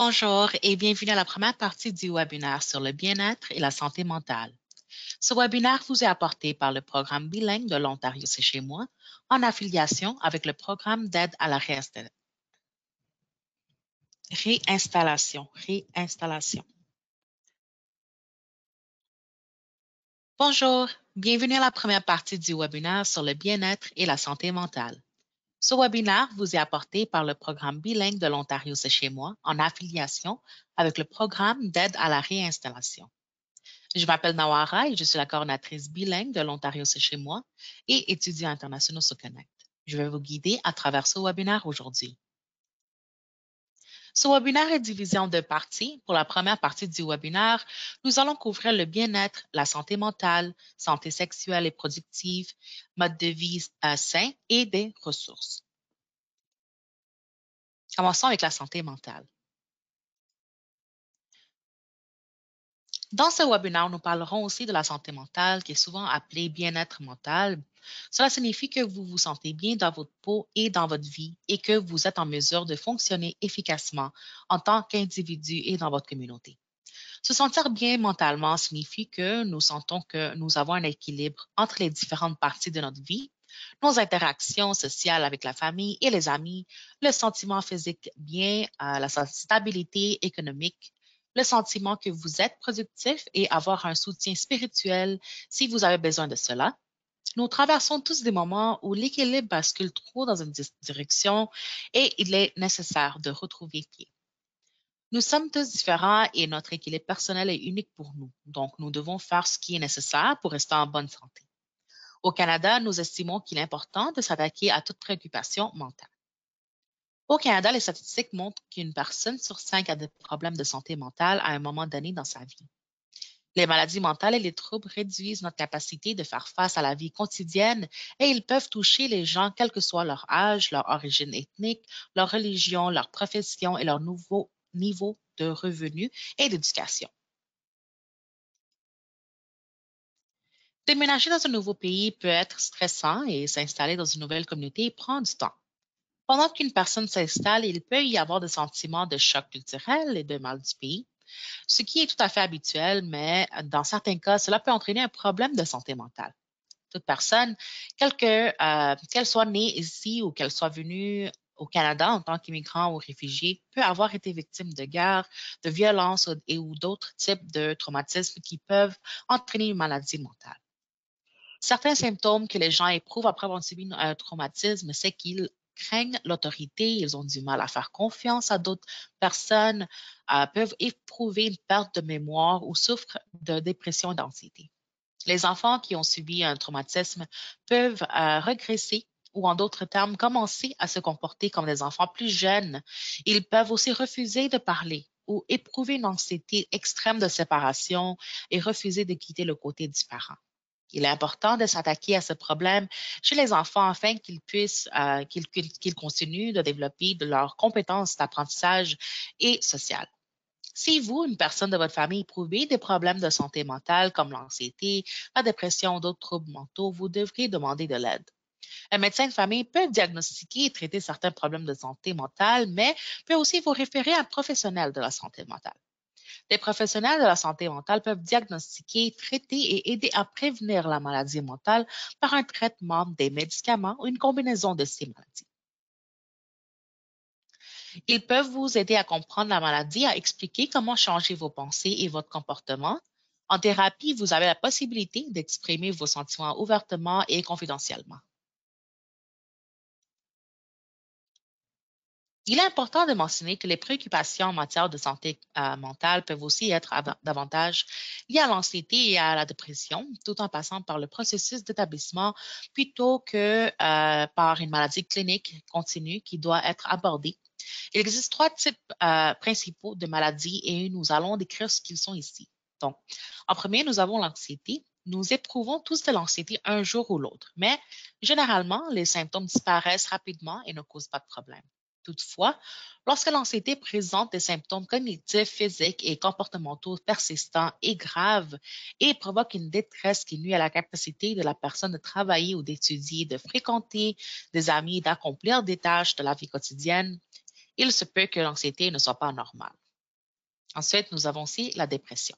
Bonjour et bienvenue à la première partie du webinaire sur le bien-être et la santé mentale. Ce webinaire vous est apporté par le programme bilingue de l'Ontario C'est chez moi en affiliation avec le programme d'aide à la réinstallation. Bonjour, bienvenue à la première partie du webinaire sur le bien-être et la santé mentale. Ce webinaire vous est apporté par le programme bilingue de l'Ontario C'est chez moi en affiliation avec le programme d'aide à la réinstallation. Je m'appelle Nawara et je suis la coordonnatrice bilingue de l'Ontario C'est chez moi et étudiants internationaux sur Connect. Je vais vous guider à travers ce webinaire aujourd'hui. Ce webinaire est divisé en deux parties. Pour la première partie du webinaire, nous allons couvrir le bien-être, la santé mentale, santé sexuelle et productive, mode de vie sain et des ressources. Commençons avec la santé mentale. Dans ce webinaire, nous parlerons aussi de la santé mentale, qui est souvent appelée bien-être mental. Cela signifie que vous vous sentez bien dans votre peau et dans votre vie et que vous êtes en mesure de fonctionner efficacement en tant qu'individu et dans votre communauté. Se sentir bien mentalement signifie que nous sentons que nous avons un équilibre entre les différentes parties de notre vie, nos interactions sociales avec la famille et les amis, le sentiment physique bien, la stabilité économique, le sentiment que vous êtes productif et avoir un soutien spirituel si vous avez besoin de cela. Nous traversons tous des moments où l'équilibre bascule trop dans une direction et il est nécessaire de retrouver pied. Nous sommes tous différents et notre équilibre personnel est unique pour nous, donc nous devons faire ce qui est nécessaire pour rester en bonne santé. Au Canada, nous estimons qu'il est important de s'attaquer à toute préoccupation mentale. Au Canada, les statistiques montrent qu'une personne sur 5 a des problèmes de santé mentale à un moment donné dans sa vie. Les maladies mentales et les troubles réduisent notre capacité de faire face à la vie quotidienne et ils peuvent toucher les gens quel que soit leur âge, leur origine ethnique, leur religion, leur profession et leur nouveau niveau de revenus et d'éducation. Déménager dans un nouveau pays peut être stressant et s'installer dans une nouvelle communauté prend du temps. Pendant qu'une personne s'installe, il peut y avoir des sentiments de choc culturel et de mal du pays, ce qui est tout à fait habituel, mais dans certains cas, cela peut entraîner un problème de santé mentale. Toute personne, qu'elle soit née ici ou qu'elle soit venue au Canada en tant qu'immigrant ou réfugié, peut avoir été victime de guerre, de violence ou d'autres types de traumatismes qui peuvent entraîner une maladie mentale. Certains symptômes que les gens éprouvent après avoir subi un traumatisme, c'est qu'ils craignent l'autorité, ils ont du mal à faire confiance à d'autres personnes, peuvent éprouver une perte de mémoire ou souffrent de dépression et d'anxiété. Les enfants qui ont subi un traumatisme peuvent regresser ou en d'autres termes, commencer à se comporter comme des enfants plus jeunes. Ils peuvent aussi refuser de parler ou éprouver une anxiété extrême de séparation et refuser de quitter le côté du parent. Il est important de s'attaquer à ce problème chez les enfants afin qu'ils continuent de développer de leurs compétences d'apprentissage et sociales. Si vous, une personne de votre famille, éprouvez des problèmes de santé mentale comme l'anxiété, la dépression ou d'autres troubles mentaux, vous devrez demander de l'aide. Un médecin de famille peut diagnostiquer et traiter certains problèmes de santé mentale, mais peut aussi vous référer à un professionnel de la santé mentale. Les professionnels de la santé mentale peuvent diagnostiquer, traiter et aider à prévenir la maladie mentale par un traitement, des médicaments ou une combinaison de ces maladies. Ils peuvent vous aider à comprendre la maladie, à expliquer comment changer vos pensées et votre comportement. En thérapie, vous avez la possibilité d'exprimer vos sentiments ouvertement et confidentiellement. Il est important de mentionner que les préoccupations en matière de santé mentale peuvent aussi être davantage liées à l'anxiété et à la dépression, tout en passant par le processus d'établissement plutôt que par une maladie clinique continue qui doit être abordée. Il existe trois types principaux de maladies et nous allons décrire ce qu'ils sont ici. Donc, en premier, nous avons l'anxiété. Nous éprouvons tous de l'anxiété un jour ou l'autre, mais généralement, les symptômes disparaissent rapidement et ne causent pas de problème. Toutefois, lorsque l'anxiété présente des symptômes cognitifs, physiques et comportementaux persistants et graves et provoque une détresse qui nuit à la capacité de la personne de travailler ou d'étudier, de fréquenter des amis, d'accomplir des tâches de la vie quotidienne, il se peut que l'anxiété ne soit pas normale. Ensuite, nous avons aussi la dépression.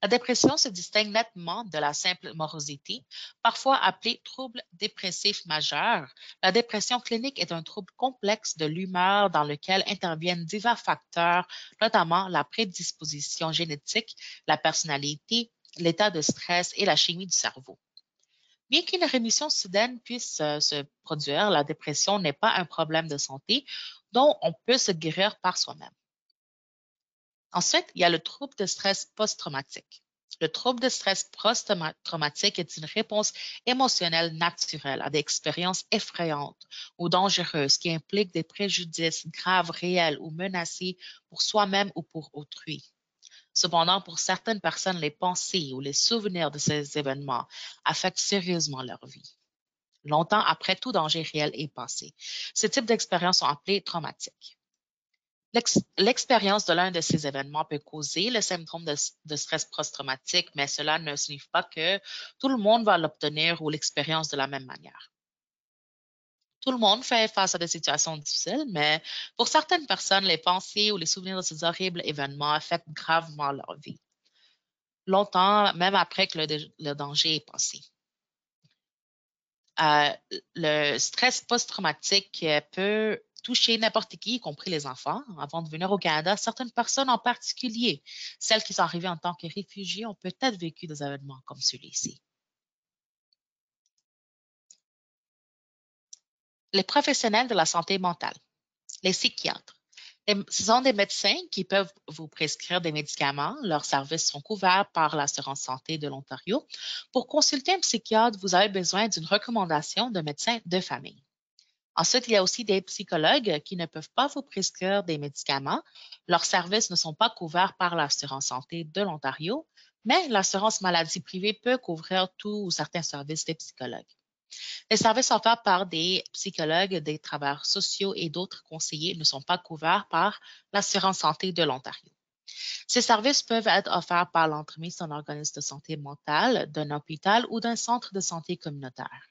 La dépression se distingue nettement de la simple morosité, parfois appelée trouble dépressif majeur. La dépression clinique est un trouble complexe de l'humeur dans lequel interviennent divers facteurs, notamment la prédisposition génétique, la personnalité, l'état de stress et la chimie du cerveau. Bien qu'une rémission soudaine puisse se produire, la dépression n'est pas un problème de santé dont on peut se guérir par soi-même. Ensuite, il y a le trouble de stress post-traumatique. Le trouble de stress post-traumatique est une réponse émotionnelle naturelle à des expériences effrayantes ou dangereuses qui impliquent des préjudices graves, réels ou menacés pour soi-même ou pour autrui. Cependant, pour certaines personnes, les pensées ou les souvenirs de ces événements affectent sérieusement leur vie, longtemps après tout danger réel est passé. Ce type d'expériences sont appelées traumatiques. L'expérience de l'un de ces événements peut causer le syndrome de stress post-traumatique, mais cela ne signifie pas que tout le monde va l'obtenir ou l'expérience de la même manière. Tout le monde fait face à des situations difficiles, mais pour certaines personnes, les pensées ou les souvenirs de ces horribles événements affectent gravement leur vie, longtemps, même après que le danger est passé. Euh, le stress post-traumatique peut toucher n'importe qui, y compris les enfants. Avant de venir au Canada, certaines personnes en particulier, celles qui sont arrivées en tant que réfugiés, ont peut-être vécu des événements comme celui-ci. Les professionnels de la santé mentale, les psychiatres. Ce sont des médecins qui peuvent vous prescrire des médicaments. Leurs services sont couverts par l'assurance santé de l'Ontario. Pour consulter un psychiatre, vous avez besoin d'une recommandation d'un médecin de famille. Ensuite, il y a aussi des psychologues qui ne peuvent pas vous prescrire des médicaments. Leurs services ne sont pas couverts par l'assurance santé de l'Ontario, mais l'assurance maladie privée peut couvrir tout ou certains services des psychologues. Les services offerts par des psychologues, des travailleurs sociaux et d'autres conseillers ne sont pas couverts par l'assurance santé de l'Ontario. Ces services peuvent être offerts par l'entremise d'un organisme de santé mentale, d'un hôpital ou d'un centre de santé communautaire.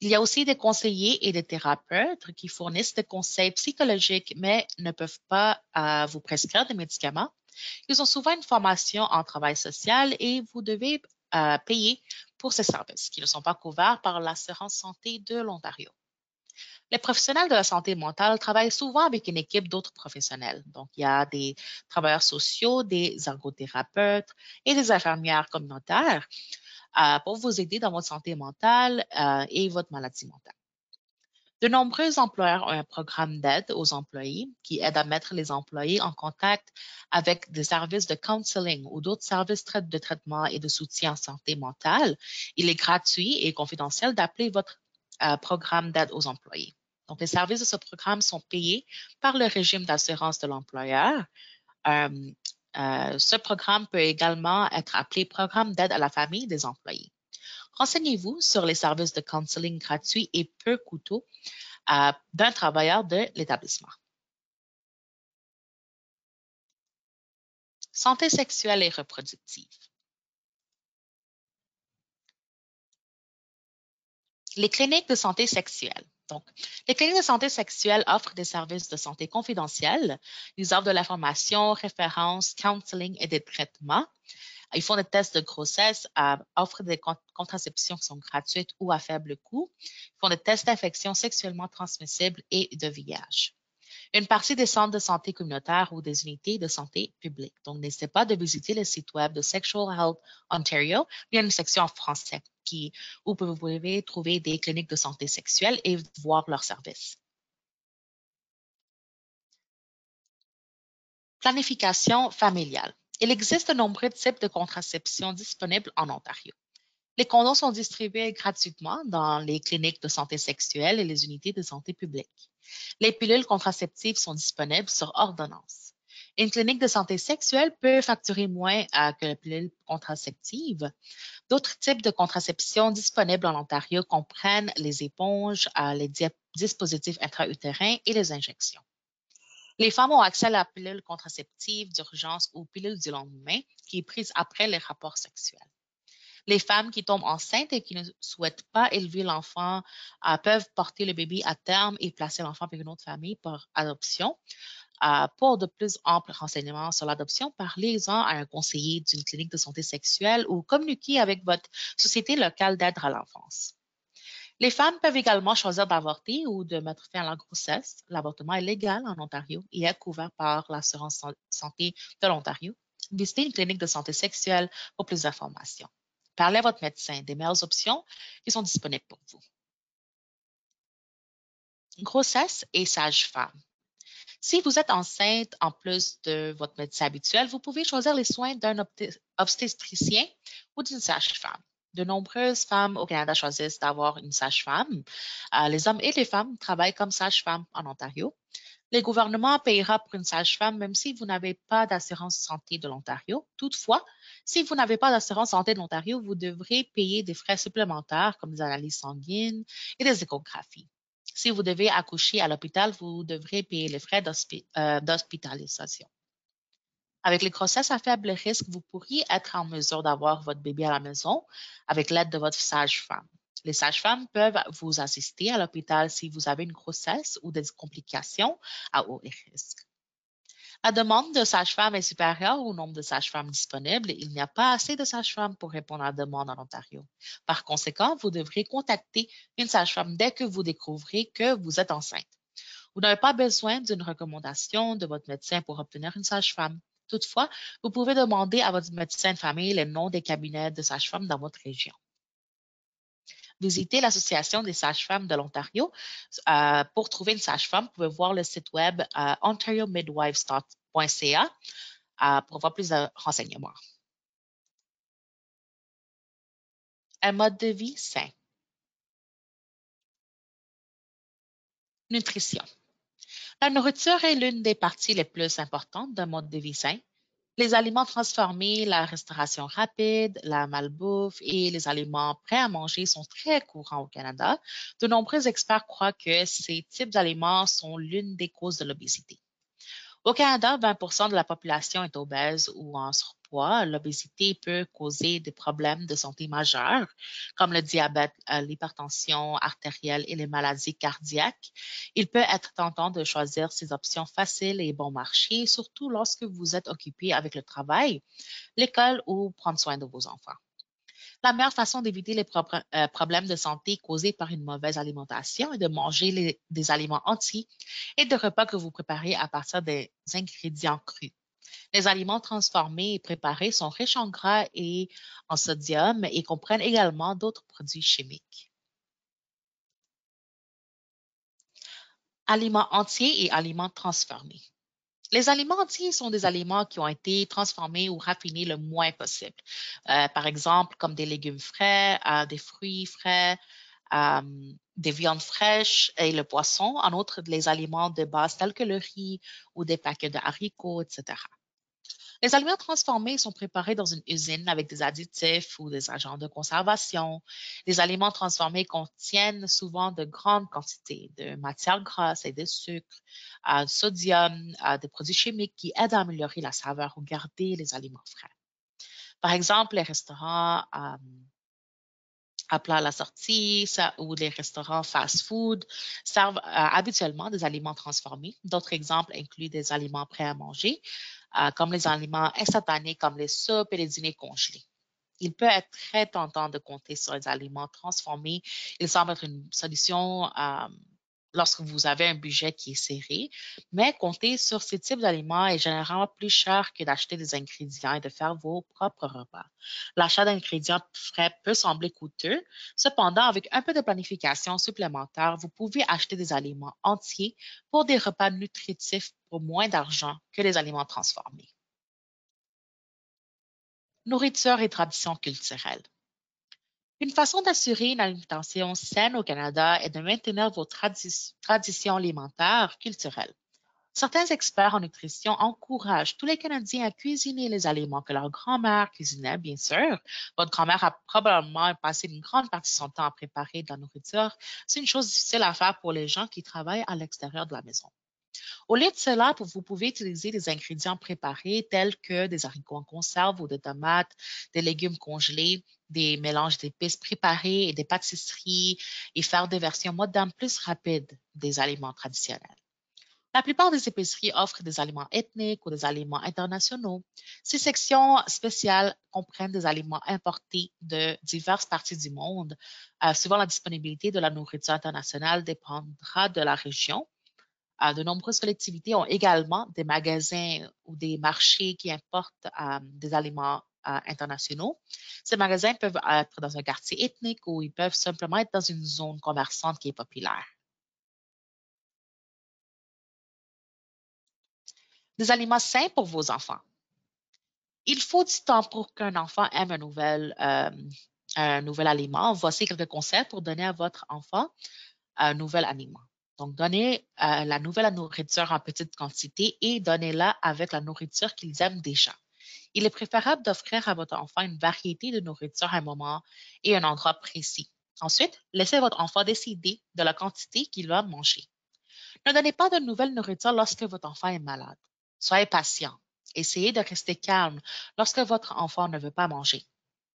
Il y a aussi des conseillers et des thérapeutes qui fournissent des conseils psychologiques, mais ne peuvent pas vous prescrire des médicaments. Ils ont souvent une formation en travail social et vous devez payer pour ces services qui ne sont pas couverts par l'assurance santé de l'Ontario. Les professionnels de la santé mentale travaillent souvent avec une équipe d'autres professionnels. Donc, il y a des travailleurs sociaux, des ergothérapeutes et des infirmières communautaires pour vous aider dans votre santé mentale et votre maladie mentale. De nombreux employeurs ont un programme d'aide aux employés qui aide à mettre les employés en contact avec des services de counseling ou d'autres services de traitement et de soutien en santé mentale. Il est gratuit et confidentiel d'appeler votre programme d'aide aux employés. Donc, les services de ce programme sont payés par le régime d'assurance de l'employeur. Ce programme peut également être appelé programme d'aide à la famille des employés. Renseignez-vous sur les services de counseling gratuits et peu coûteux d'un travailleur de l'établissement. Santé sexuelle et reproductive. Les cliniques de santé sexuelle. Donc, les cliniques de santé sexuelle offrent des services de santé confidentiels. Ils offrent de l'information, références, counseling et des traitements. Ils font des tests de grossesse, offrent des contraceptions qui sont gratuites ou à faible coût. Ils font des tests d'infections sexuellement transmissibles et de VIH. Une partie des centres de santé communautaires ou des unités de santé publique. Donc, n'hésitez pas de visiter le site web de Sexual Health Ontario. Il y a une section en français où vous pouvez trouver des cliniques de santé sexuelle et voir leurs services. Planification familiale. Il existe de nombreux types de contraception disponibles en Ontario. Les condoms sont distribués gratuitement dans les cliniques de santé sexuelle et les unités de santé publique. Les pilules contraceptives sont disponibles sur ordonnance. Une clinique de santé sexuelle peut facturer moins que la pilule contraceptive. D'autres types de contraception disponibles en Ontario comprennent les éponges, les dispositifs intra-utérins et les injections. Les femmes ont accès à la pilule contraceptive d'urgence ou pilule du lendemain qui est prise après les rapports sexuels. Les femmes qui tombent enceintes et qui ne souhaitent pas élever l'enfant peuvent porter le bébé à terme et placer l'enfant avec une autre famille pour adoption. Pour de plus amples renseignements sur l'adoption, parlez-en à un conseiller d'une clinique de santé sexuelle ou communiquez avec votre société locale d'aide à l'enfance. Les femmes peuvent également choisir d'avorter ou de mettre fin à la grossesse. L'avortement est légal en Ontario et est couvert par l'assurance santé de l'Ontario. Visitez une clinique de santé sexuelle pour plus d'informations. Parlez à votre médecin des meilleures options qui sont disponibles pour vous. Grossesse et sage-femme. Si vous êtes enceinte, en plus de votre médecin habituel, vous pouvez choisir les soins d'un obstétricien ou d'une sage-femme. De nombreuses femmes au Canada choisissent d'avoir une sage-femme. Les hommes et les femmes travaillent comme sage-femme en Ontario. Le gouvernement payera pour une sage-femme même si vous n'avez pas d'assurance santé de l'Ontario. Toutefois, si vous n'avez pas d'assurance santé de l'Ontario, vous devrez payer des frais supplémentaires comme des analyses sanguines et des échographies. Si vous devez accoucher à l'hôpital, vous devrez payer les frais d'hospitalisation. Avec les grossesses à faible risque, vous pourriez être en mesure d'avoir votre bébé à la maison avec l'aide de votre sage-femme. Les sages-femmes peuvent vous assister à l'hôpital si vous avez une grossesse ou des complications à haut risque. La demande de sages-femmes est supérieure au nombre de sages-femmes disponibles. Il n'y a pas assez de sages-femmes pour répondre à la demande en Ontario. Par conséquent, vous devrez contacter une sage-femme dès que vous découvrez que vous êtes enceinte. Vous n'avez pas besoin d'une recommandation de votre médecin pour obtenir une sage-femme. Toutefois, vous pouvez demander à votre médecin de famille les noms des cabinets de sages-femmes dans votre région. Visitez l'Association des sages-femmes de l'Ontario. Pour trouver une sage-femme, vous pouvez voir le site web ontariomidwives.ca pour avoir plus de renseignements. Un mode de vie sain. Nutrition. La nourriture est l'une des parties les plus importantes d'un mode de vie sain. Les aliments transformés, la restauration rapide, la malbouffe et les aliments prêts à manger sont très courants au Canada. De nombreux experts croient que ces types d'aliments sont l'une des causes de l'obésité. Au Canada, 20 de la population est obèse ou en surpoids. L'obésité peut causer des problèmes de santé majeurs, comme le diabète, l'hypertension artérielle et les maladies cardiaques. Il peut être tentant de choisir ces options faciles et bon marché, surtout lorsque vous êtes occupé avec le travail, l'école ou prendre soin de vos enfants. La meilleure façon d'éviter les problèmes de santé causés par une mauvaise alimentation est de manger des aliments entiers et de repas que vous préparez à partir des ingrédients crus. Les aliments transformés et préparés sont riches en gras et en sodium et comprennent également d'autres produits chimiques. Aliments entiers et aliments transformés. Les aliments entiers sont des aliments qui ont été transformés ou raffinés le moins possible. Par exemple, comme des légumes frais, des fruits frais, des viandes fraîches et le poisson. En outre, les aliments de base tels que le riz ou des paquets de haricots, etc. Les aliments transformés sont préparés dans une usine avec des additifs ou des agents de conservation. Les aliments transformés contiennent souvent de grandes quantités de matières grasses et de sucre, de sodium, des produits chimiques qui aident à améliorer la saveur ou garder les aliments frais. Par exemple, les restaurants à plat à la sortie ou les restaurants fast-food servent habituellement des aliments transformés. D'autres exemples incluent des aliments prêts à manger, comme les aliments instantanés comme les soupes et les dîners congelés. Il peut être très tentant de compter sur les aliments transformés. Il semble être une solution lorsque vous avez un budget qui est serré, mais compter sur ces types d'aliments est généralement plus cher que d'acheter des ingrédients et de faire vos propres repas. L'achat d'ingrédients frais peut sembler coûteux. Cependant, avec un peu de planification supplémentaire, vous pouvez acheter des aliments entiers pour des repas nutritifs pour moins d'argent que les aliments transformés. Nourriture et traditions culturelles. Une façon d'assurer une alimentation saine au Canada est de maintenir vos traditions alimentaires culturelles. Certains experts en nutrition encouragent tous les Canadiens à cuisiner les aliments que leur grand-mère cuisinait, bien sûr. Votre grand-mère a probablement passé une grande partie de son temps à préparer de la nourriture. C'est une chose difficile à faire pour les gens qui travaillent à l'extérieur de la maison. Au lieu de cela, vous pouvez utiliser des ingrédients préparés tels que des haricots en conserve ou des tomates, des légumes congelés, des mélanges d'épices préparées et des pâtisseries et faire des versions modernes plus rapides des aliments traditionnels. La plupart des épiceries offrent des aliments ethniques ou des aliments internationaux. Ces sections spéciales comprennent des aliments importés de diverses parties du monde. Souvent, la disponibilité de la nourriture internationale dépendra de la région. De nombreuses collectivités ont également des magasins ou des marchés qui importent des aliments internationaux. Ces magasins peuvent être dans un quartier ethnique ou ils peuvent simplement être dans une zone commerçante qui est populaire. Des aliments sains pour vos enfants. Il faut du temps pour qu'un enfant aime un nouvel aliment. Voici quelques conseils pour donner à votre enfant un nouvel aliment. Donc, donnez la nouvelle nourriture en petite quantité et donnez-la avec la nourriture qu'ils aiment déjà. Il est préférable d'offrir à votre enfant une variété de nourriture à un moment et un endroit précis. Ensuite, laissez votre enfant décider de la quantité qu'il va manger. Ne donnez pas de nouvelle nourriture lorsque votre enfant est malade. Soyez patient. Essayez de rester calme lorsque votre enfant ne veut pas manger.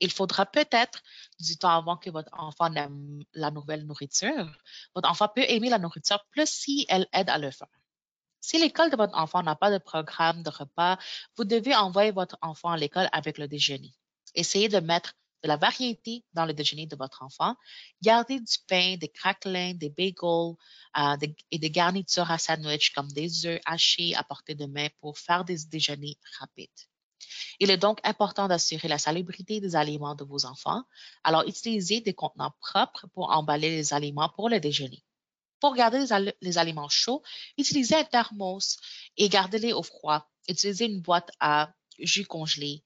Il faudra peut-être du temps avant que votre enfant n'aime la nouvelle nourriture. Votre enfant peut aimer la nourriture plus si elle aide à le faire. Si l'école de votre enfant n'a pas de programme de repas, vous devez envoyer votre enfant à l'école avec le déjeuner. Essayez de mettre de la variété dans le déjeuner de votre enfant. Gardez du pain, des craquelins, des bagels et des garnitures à sandwich comme des œufs hachés à portée de main pour faire des déjeuners rapides. Il est donc important d'assurer la salubrité des aliments de vos enfants. Alors, utilisez des contenants propres pour emballer les aliments pour le déjeuner. Pour garder les aliments chauds, utilisez un thermos et gardez-les au froid. Utilisez une boîte à jus congelé.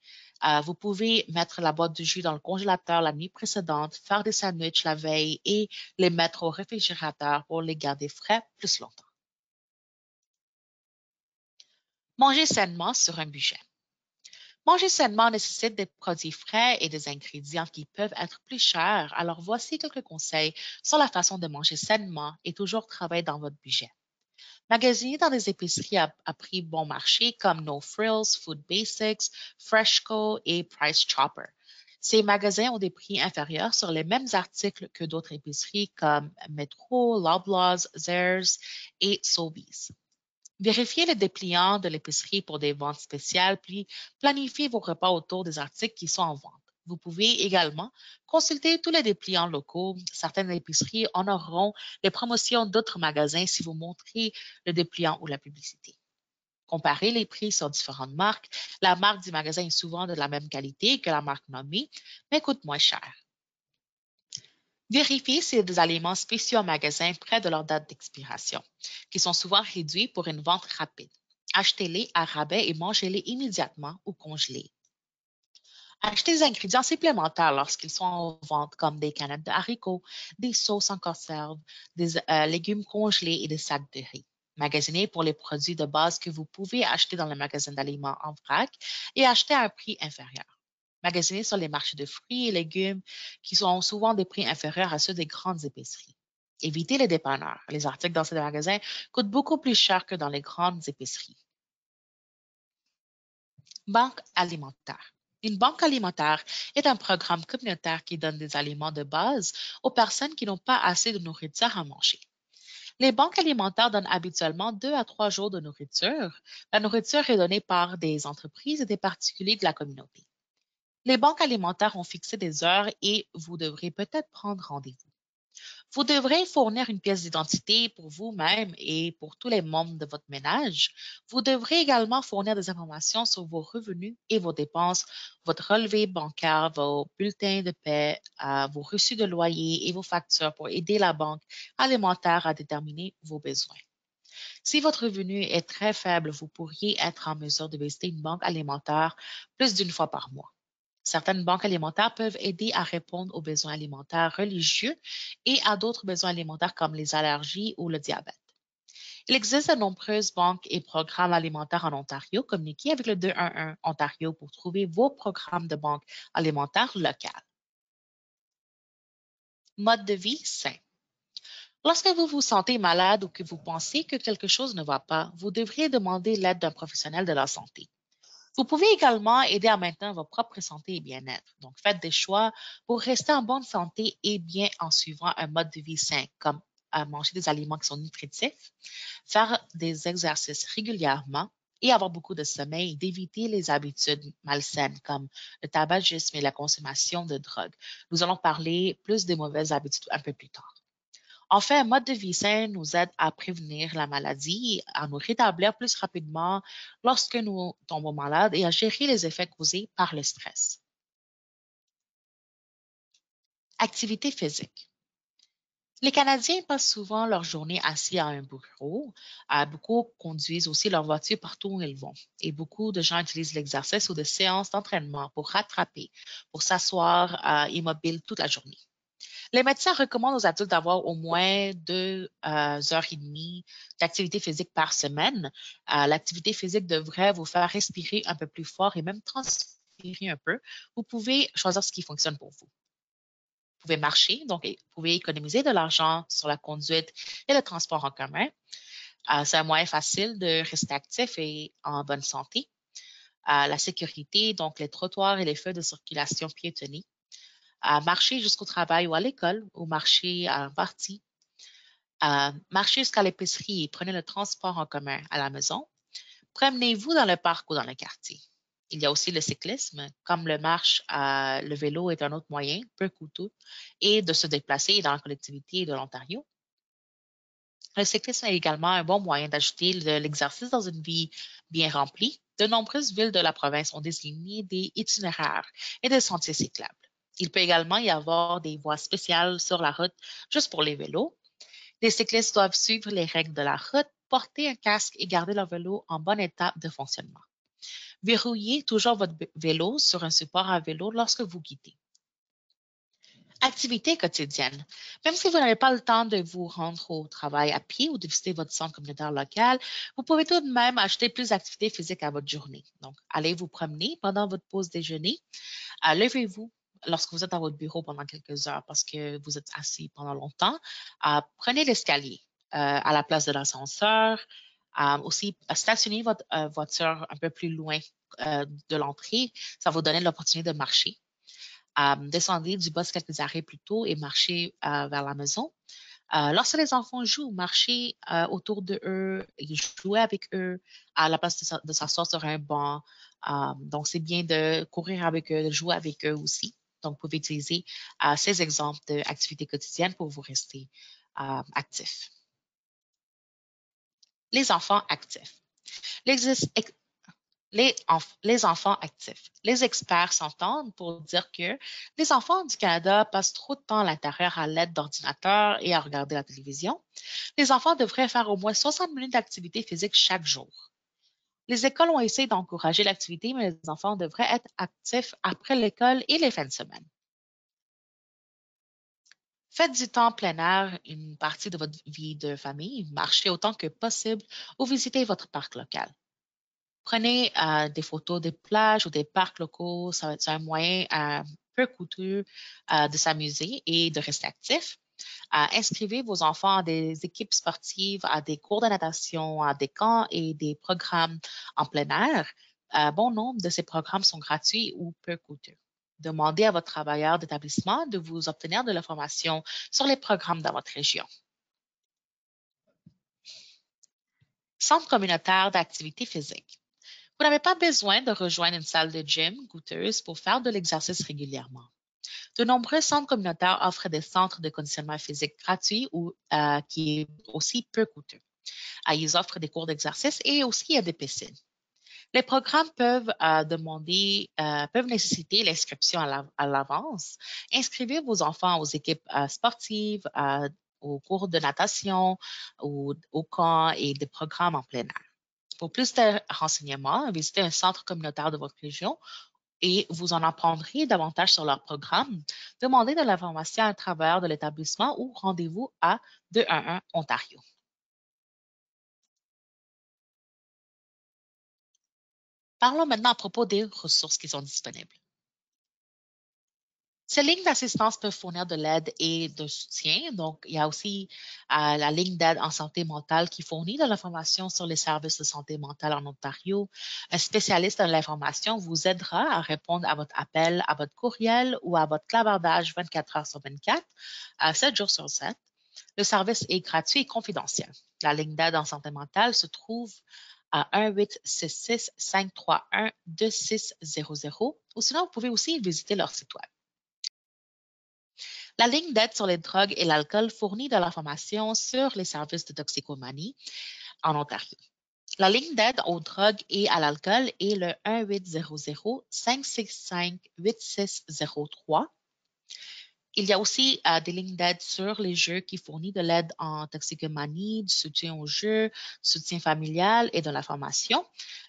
Vous pouvez mettre la boîte de jus dans le congélateur la nuit précédente, faire des sandwichs la veille et les mettre au réfrigérateur pour les garder frais plus longtemps. Manger sainement sur un budget. Manger sainement nécessite des produits frais et des ingrédients qui peuvent être plus chers, alors voici quelques conseils sur la façon de manger sainement et toujours travailler dans votre budget. Magasinez dans des épiceries à prix bon marché comme No Frills, Food Basics, Freshco et Price Chopper. Ces magasins ont des prix inférieurs sur les mêmes articles que d'autres épiceries comme Metro, Loblaws, Zehrs et Sobeys. Vérifiez le dépliant de l'épicerie pour des ventes spéciales, puis planifiez vos repas autour des articles qui sont en vente. Vous pouvez également consulter tous les dépliants locaux. Certaines épiceries en auront les promotions d'autres magasins si vous montrez le dépliant ou la publicité. Comparez les prix sur différentes marques. La marque du magasin est souvent de la même qualité que la marque nommée, mais coûte moins cher. Vérifiez s'il y a des aliments spéciaux en magasin près de leur date d'expiration, qui sont souvent réduits pour une vente rapide. Achetez-les à rabais et mangez-les immédiatement ou congelés. Achetez des ingrédients supplémentaires lorsqu'ils sont en vente, comme des canettes de haricots, des sauces en conserve, des légumes congelés et des sacs de riz. Magasinez pour les produits de base que vous pouvez acheter dans le magasin d'aliments en vrac et acheter à un prix inférieur. Magasinez sur les marchés de fruits et légumes qui ont souvent des prix inférieurs à ceux des grandes épiceries. Évitez les dépanneurs. Les articles dans ces magasins coûtent beaucoup plus cher que dans les grandes épiceries. Banque alimentaire. Une banque alimentaire est un programme communautaire qui donne des aliments de base aux personnes qui n'ont pas assez de nourriture à manger. Les banques alimentaires donnent habituellement 2 à 3 jours de nourriture. La nourriture est donnée par des entreprises et des particuliers de la communauté. Les banques alimentaires ont fixé des heures et vous devrez peut-être prendre rendez-vous. Vous devrez fournir une pièce d'identité pour vous-même et pour tous les membres de votre ménage. Vous devrez également fournir des informations sur vos revenus et vos dépenses, votre relevé bancaire, vos bulletins de paie, vos reçus de loyer et vos factures pour aider la banque alimentaire à déterminer vos besoins. Si votre revenu est très faible, vous pourriez être en mesure de visiter une banque alimentaire plus d'une fois par mois. Certaines banques alimentaires peuvent aider à répondre aux besoins alimentaires religieux et à d'autres besoins alimentaires comme les allergies ou le diabète. Il existe de nombreuses banques et programmes alimentaires en Ontario. Communiquez avec le 211 Ontario pour trouver vos programmes de banque alimentaire locales. Mode de vie sain. Lorsque vous vous sentez malade ou que vous pensez que quelque chose ne va pas, vous devriez demander l'aide d'un professionnel de la santé. Vous pouvez également aider à maintenir votre propre santé et bien-être. Donc, faites des choix pour rester en bonne santé et bien en suivant un mode de vie sain, comme manger des aliments qui sont nutritifs, faire des exercices régulièrement et avoir beaucoup de sommeil, d'éviter les habitudes malsaines comme le tabagisme et la consommation de drogue. Nous allons parler plus des mauvaises habitudes un peu plus tard. Enfin, un mode de vie sain nous aide à prévenir la maladie, à nous rétablir plus rapidement lorsque nous tombons malades et à gérer les effets causés par le stress. Activité physique. Les Canadiens passent souvent leur journée assis à un bureau. Beaucoup conduisent aussi leur voiture partout où ils vont. Et beaucoup de gens utilisent l'exercice ou des séances d'entraînement pour rattraper, pour s'asseoir immobile toute la journée. Les médecins recommandent aux adultes d'avoir au moins 2 heures et demie d'activité physique par semaine. L'activité physique devrait vous faire respirer un peu plus fort et même transpirer un peu. Vous pouvez choisir ce qui fonctionne pour vous. Vous pouvez marcher, donc vous pouvez économiser de l'argent sur la conduite et le transport en commun. C'est un moyen facile de rester actif et en bonne santé. La sécurité, donc les trottoirs et les feux de circulation piétonnés. Marcher jusqu'au travail ou à l'école, ou marcher à un parti. Marchez jusqu'à l'épicerie et prenez le transport en commun à la maison. Promenez-vous dans le parc ou dans le quartier. Il y a aussi le cyclisme, comme le vélo est un autre moyen peu coûteux et de se déplacer dans la collectivité de l'Ontario. Le cyclisme est également un bon moyen d'ajouter de l'exercice dans une vie bien remplie. De nombreuses villes de la province ont désigné des itinéraires et des sentiers cyclables. Il peut également y avoir des voies spéciales sur la route juste pour les vélos. Les cyclistes doivent suivre les règles de la route, porter un casque et garder leur vélo en bon état de fonctionnement. Verrouillez toujours votre vélo sur un support à vélo lorsque vous quittez. Activité quotidienne. Même si vous n'avez pas le temps de vous rendre au travail à pied ou de visiter votre centre communautaire local, vous pouvez tout de même ajouter plus d'activités physiques à votre journée. Donc, allez vous promener pendant votre pause déjeuner. Levez-vous lorsque vous êtes à votre bureau pendant quelques heures parce que vous êtes assis pendant longtemps. Prenez l'escalier à la place de l'ascenseur. Aussi, stationnez votre voiture un peu plus loin de l'entrée. Ça va vous donner l'opportunité de marcher. Descendez du bus quelques arrêts plus tôt et marchez vers la maison. Lorsque les enfants jouent, marchez autour de eux, et jouez avec eux à la place de s'asseoir sur un banc. Donc, c'est bien de courir avec eux, de jouer avec eux aussi. Donc, vous pouvez utiliser ces exemples d'activités quotidiennes pour vous rester actifs. Les enfants actifs. L'exis- les enfants actifs. Les experts s'entendent pour dire que les enfants du Canada passent trop de temps à l'intérieur à l'aide d'ordinateurs et à regarder la télévision. Les enfants devraient faire au moins 60 minutes d'activité physique chaque jour. Les écoles ont essayé d'encourager l'activité, mais les enfants devraient être actifs après l'école et les fins de semaine. Faites du temps en plein air une partie de votre vie de famille, marchez autant que possible ou visitez votre parc local. Prenez des photos des plages ou des parcs locaux. C'est un moyen peu coûteux de s'amuser et de rester actif. Inscrivez vos enfants à des équipes sportives, à des cours de natation, à des camps et des programmes en plein air. Bon nombre de ces programmes sont gratuits ou peu coûteux. Demandez à votre travailleur d'établissement de vous obtenir de l'information sur les programmes dans votre région. Centre communautaire d'activité physique. Vous n'avez pas besoin de rejoindre une salle de gym goûteuse pour faire de l'exercice régulièrement. De nombreux centres communautaires offrent des centres de conditionnement physique gratuits ou qui est aussi peu coûteux. Ils offrent des cours d'exercice et aussi il y a des piscines. Les programmes peuvent nécessiter l'inscription à l'avance. Inscrivez vos enfants aux équipes sportives, aux cours de natation, aux camps et des programmes en plein air. Pour plus de renseignements, visitez un centre communautaire de votre région et vous en apprendrez davantage sur leur programme. Demandez de l'information à travers de l'établissement ou rendez-vous à 211 Ontario. Parlons maintenant à propos des ressources qui sont disponibles. Ces lignes d'assistance peuvent fournir de l'aide et de soutien. Donc, il y a aussi la ligne d'aide en santé mentale qui fournit de l'information sur les services de santé mentale en Ontario. Un spécialiste de l'information vous aidera à répondre à votre appel, à votre courriel ou à votre clavardage 24 heures sur 24, 7 jours sur 7. Le service est gratuit et confidentiel. La ligne d'aide en santé mentale se trouve à 1-866-531-2600 ou sinon, vous pouvez aussi visiter leur site web. La ligne d'aide sur les drogues et l'alcool fournit de l'information sur les services de toxicomanie en Ontario. La ligne d'aide aux drogues et à l'alcool est le 1-800-565-8603. Il y a aussi des lignes d'aide sur les jeux qui fournissent de l'aide en toxicomanie, du soutien aux jeux, soutien familial et de l'information.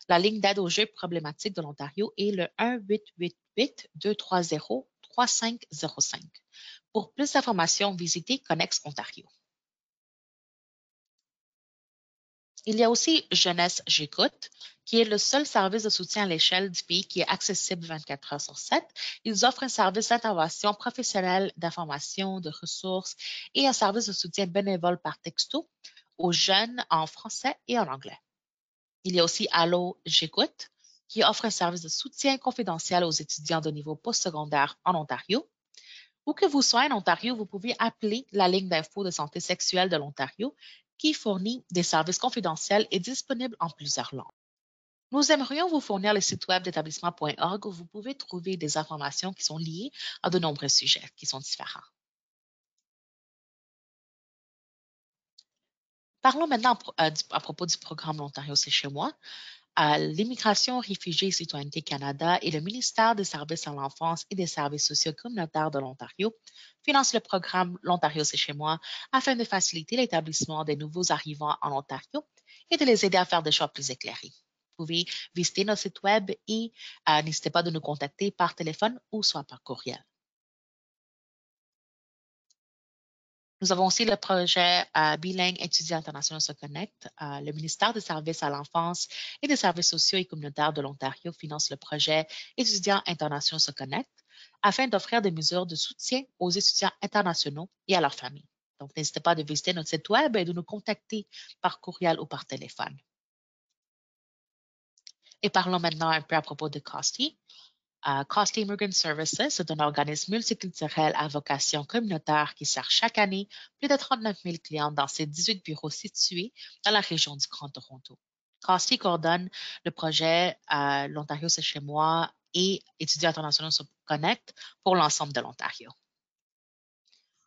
La ligne d'aide aux jeux problématiques de l'Ontario est le 1-888-230-3505. Pour plus d'informations, visitez Connex Ontario. Il y a aussi Jeunesse J'écoute, qui est le seul service de soutien à l'échelle du pays qui est accessible 24 heures sur 7. Ils offrent un service d'intervention professionnelle, d'information, de ressources et un service de soutien bénévole par texto aux jeunes en français et en anglais. Il y a aussi Allô J'écoute, qui offre un service de soutien confidentiel aux étudiants de niveau postsecondaire en Ontario. Où que vous soyez en Ontario, vous pouvez appeler la ligne d'info de santé sexuelle de l'Ontario qui fournit des services confidentiels et disponibles en plusieurs langues. Nous aimerions vous fournir le site web d'établissement.org où vous pouvez trouver des informations qui sont liées à de nombreux sujets qui sont différents. Parlons maintenant à propos du programme L'Ontario, c'est chez moi. L'Immigration, Réfugiés et Citoyenneté Canada et le ministère des Services à l'enfance et des services sociaux communautaires de l'Ontario financent le programme L'Ontario, c'est chez moi afin de faciliter l'établissement des nouveaux arrivants en Ontario et de les aider à faire des choix plus éclairés. Vous pouvez visiter notre site web et n'hésitez pas de nous contacter par téléphone ou soit par courriel. Nous avons aussi le projet Bilingue étudiants internationaux se connectent. Le ministère des Services à l'enfance et des services sociaux et communautaires de l'Ontario finance le projet Étudiants internationaux se connectent afin d'offrir des mesures de soutien aux étudiants internationaux et à leurs familles. Donc, n'hésitez pas de visiter notre site web et de nous contacter par courriel ou par téléphone. Et parlons maintenant un peu à propos de COSTI. COSTI Immigrant Services, c'est un organisme multiculturel à vocation communautaire qui sert chaque année plus de 39 000 clients dans ses 18 bureaux situés dans la région du Grand Toronto. COSTI coordonne le projet L'Ontario, c'est chez moi et Étudiants internationaux se connectent pour l'ensemble de l'Ontario.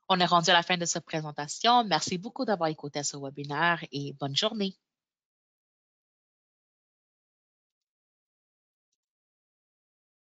On est rendu à la fin de cette présentation. Merci beaucoup d'avoir écouté ce webinaire et bonne journée.